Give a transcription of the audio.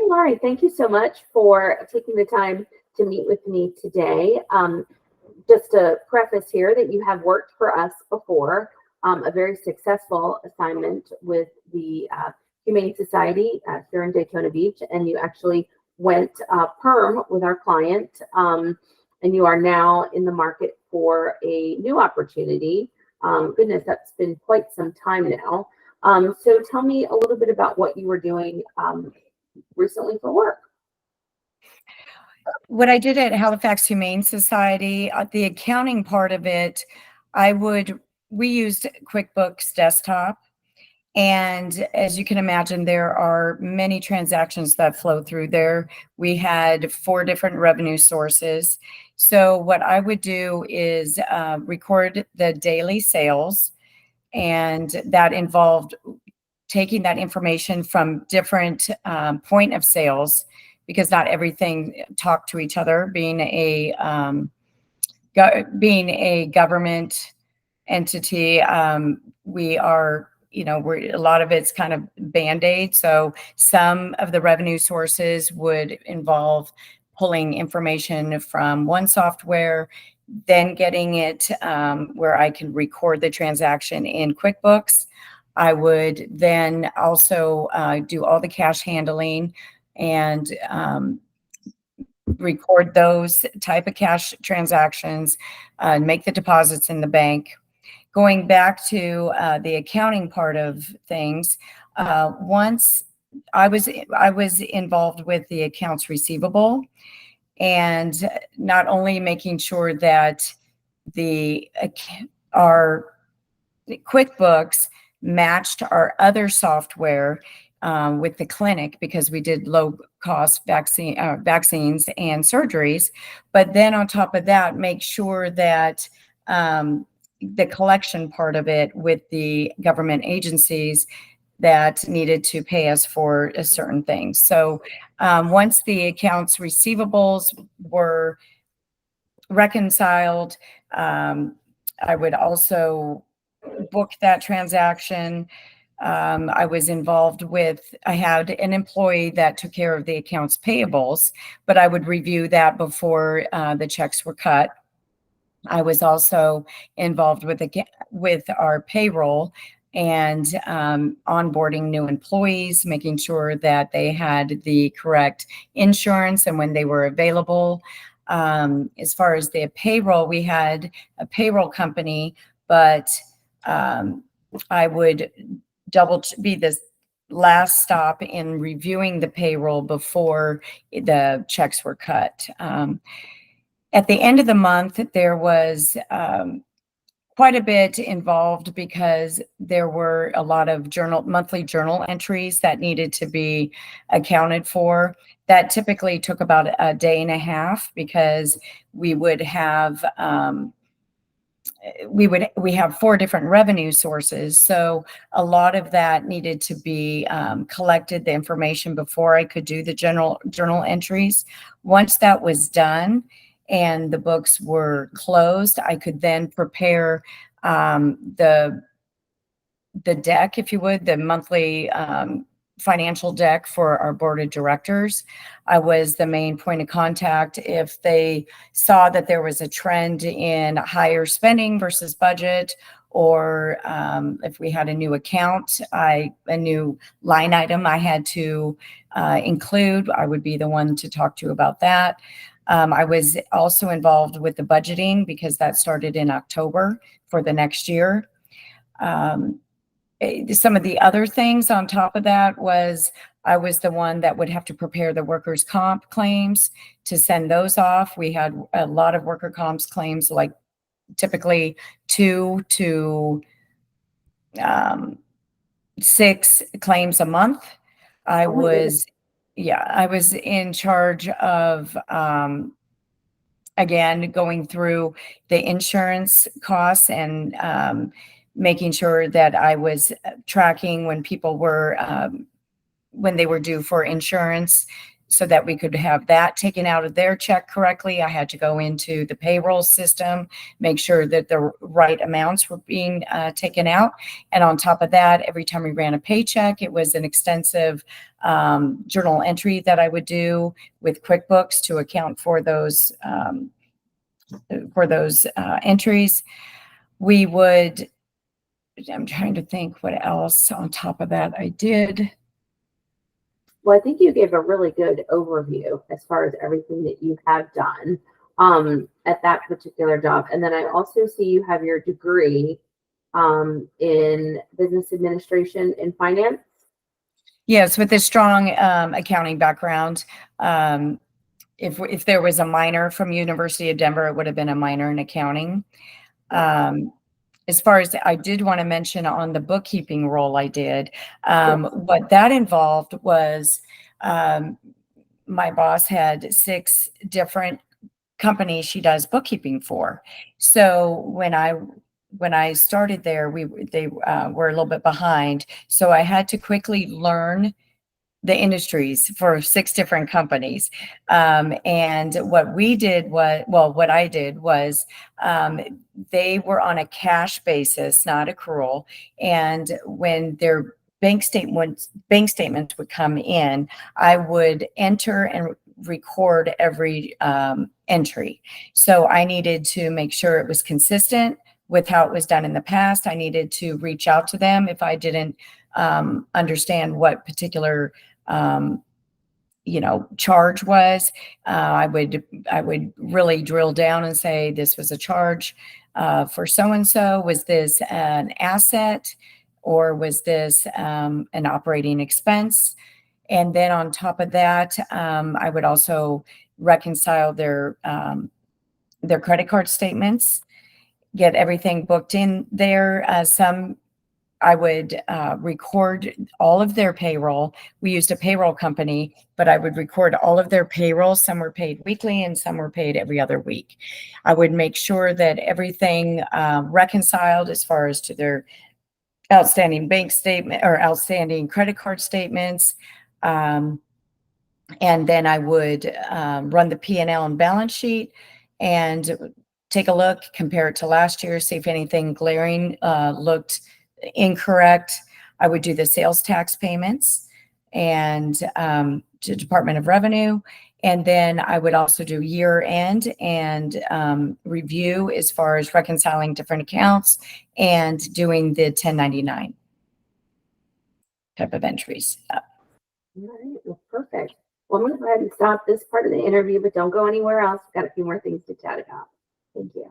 Lauri, thank you so much for taking the time to meet with me today. Just to preface here that you have worked for us before, a very successful assignment with the Humane Society here in Daytona Beach, and you actually went perm with our client, and you are now in the market for a new opportunity. Goodness, that's been quite some time now. So tell me a little bit about what you were doing recently for work. What I did at Halifax Humane Society, the accounting part of it, we used QuickBooks Desktop. And as you can imagine, there are many transactions that flow through there. We had 4 different revenue sources. So what I would do is record the daily sales, and that involved taking that information from different point of sales, because not everything talked to each other. Being a government entity, we are, a lot of it's kind of Band-Aid. So some of the revenue sources would involve pulling information from one software, then getting it where I can record the transaction in QuickBooks. I would then also do all the cash handling and record those type of cash transactions, make the deposits in the bank. Going back to the accounting part of things, once I was involved with the accounts receivable, and not only making sure that our QuickBooks matched our other software with the clinic, because we did low cost vaccines and surgeries. But then on top of that, make sure that the collection part of it with the government agencies that needed to pay us for a certain thing. So once the accounts receivables were reconciled, I would also book that transaction. I was involved I had an employee that took care of the accounts payables, but I would review that before the checks were cut. I was also involved with our payroll and onboarding new employees, making sure that they had the correct insurance and when they were available. As far as the payroll, we had a payroll company, but I would be the last stop in reviewing the payroll before the checks were cut. At the end of the month, there was quite a bit involved, because there were a lot of monthly journal entries that needed to be accounted for. That typically took about a day and a half, because we have 4 different revenue sources. So a lot of that needed to be collected, the information, before I could do the journal entries. Once that was done and the books were closed, I could then prepare the deck, if you would, the monthly financial deck for our board of directors. I was the main point of contact if they saw that there was a trend in higher spending versus budget, or if we had a new account, a new line item I had to include, I would be the one to talk to about that. I was also involved with the budgeting, because that started in October for the next year. Some of the other things on top of that was I was the one that would have to prepare the workers' comp claims to send those off. We had a lot of worker comps claims, like typically 2 to 6 claims a month. I was in charge of, again, going through the insurance costs and making sure that I was tracking when people were, when they were due for insurance, so that we could have that taken out of their check correctly. I had to go into the payroll system, make sure that the right amounts were being taken out. And on top of that, every time we ran a paycheck, it was an extensive journal entry that I would do with QuickBooks to account for those entries. We would, I'm trying to think what else on top of that I did. Well, I think you gave a really good overview as far as everything that you have done at that particular job. And then I also see you have your degree in business administration and finance. Yes, with a strong accounting background. If there was a minor from University of Denver, it would have been a minor in accounting. As far as I did want to mention on the bookkeeping role I did, what that involved was my boss had 6 different companies she does bookkeeping for. So when I started there, they were a little bit behind. So I had to quickly learn the industries for 6 different companies. And what I did was they were on a cash basis, not accrual. And when their bank statements would come in, I would enter and record every entry. So I needed to make sure it was consistent with how it was done in the past. I needed to reach out to them if I didn't understand what particular charge was. I would really drill down and say, this was a charge for so-and-so. Was this an asset, or was this an operating expense? And then on top of that, I would also reconcile their credit card statements, get everything booked in there. I would record all of their payroll. We used a payroll company, but I would record all of their payroll. Some were paid weekly and some were paid every other week. I would make sure that everything reconciled as far as to their outstanding bank statement or outstanding credit card statements. And then I would run the P&L and balance sheet and take a look, compare it to last year, see if anything glaring looked incorrect. I would do the sales tax payments and to Department of Revenue. And then I would also do year end and review as far as reconciling different accounts and doing the 1099 type of entries. All right, well, perfect. Well, I'm going to go ahead and stop this part of the interview, but don't go anywhere else. We've got a few more things to chat about. Thank you.